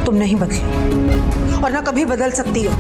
तुम नहीं बदली और ना कभी बदल सकती हो।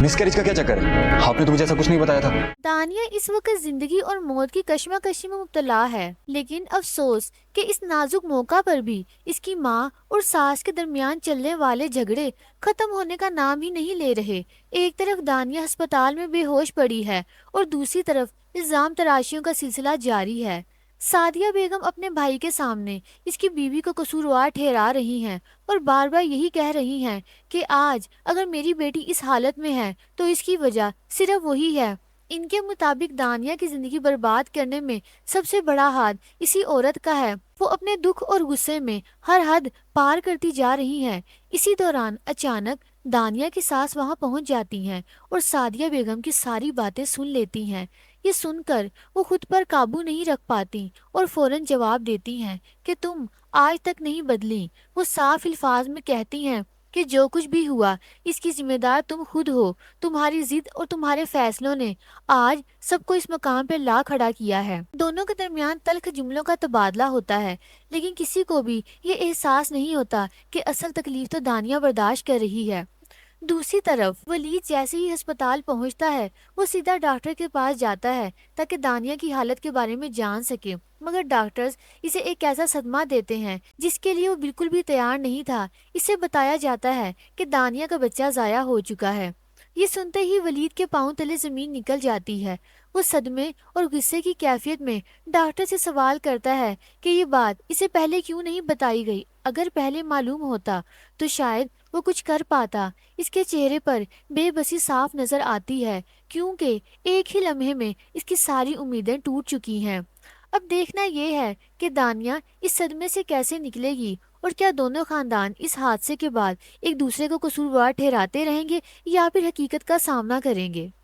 मिसकैरेज का क्या चक्कर है? आपने तो मुझे ऐसा कुछ नहीं बताया था। दानिया इस वक्त जिंदगी और मौत की कश्मकशी में मुब्तला है, लेकिन अफसोस कि इस नाजुक मौका पर भी इसकी माँ और सास के दरमियान चलने वाले झगड़े खत्म होने का नाम ही नहीं ले रहे। एक तरफ दानिया अस्पताल में बेहोश पड़ी है और दूसरी तरफ इल्जाम तराशियों का सिलसिला जारी है। सादिया बेगम अपने भाई के सामने इसकी बीवी को कसूरवार ठहरा रही हैं और बार बार यही कह रही हैं कि आज अगर मेरी बेटी इस हालत में है तो इसकी वजह सिर्फ वही है। इनके मुताबिक दानिया की जिंदगी बर्बाद करने में सबसे बड़ा हाथ इसी औरत का है। वो अपने दुख और गुस्से में हर हद पार करती जा रही हैं। इसी दौरान अचानक दानिया की सास वहां पहुंच जाती हैं और सादिया बेगम की सारी बातें सुन लेती हैं। ये सुनकर वो खुद पर काबू नहीं रख पाती और फौरन जवाब देती हैं कि तुम आज तक नहीं बदली। वो साफ अल्फाज में कहती हैं कि जो कुछ भी हुआ इसकी जिम्मेदार तुम खुद हो। तुम्हारी जिद और तुम्हारे फैसलों ने आज सबको इस मकाम पे ला खड़ा किया है। दोनों के दरमियान तल्ख जुमलों का तबादला होता है, लेकिन किसी को भी ये एहसास नहीं होता कि असल तकलीफ तो दानिया बर्दाश्त कर रही है। दूसरी तरफ वलीद जैसे ही अस्पताल पहुंचता है वो सीधा डॉक्टर के पास जाता है ताकि दानिया की हालत के बारे में जान सके, मगर डॉक्टर्स इसे एक ऐसा सदमा देते हैं जिसके लिए वो बिल्कुल भी तैयार नहीं था। इसे बताया जाता है कि दानिया का बच्चा ज़ाया हो चुका है। ये सुनते ही वलीद के पांव तले जमीन निकल जाती है। वो सदमे और गुस्से की कैफियत में डॉक्टर से सवाल करता है कि ये बात इसे पहले क्यों नहीं बताई गई। अगर पहले मालूम होता तो शायद वो कुछ कर पाता। इसके चेहरे पर बेबसी साफ नजर आती है क्योंकि एक ही लम्हे में इसकी सारी उम्मीदें टूट चुकी हैं। अब देखना ये है कि दानिया इस सदमे से कैसे निकलेगी और क्या दोनों खानदान इस हादसे के बाद एक दूसरे को कसूरवार ठहराते रहेंगे या फिर हकीकत का सामना करेंगे।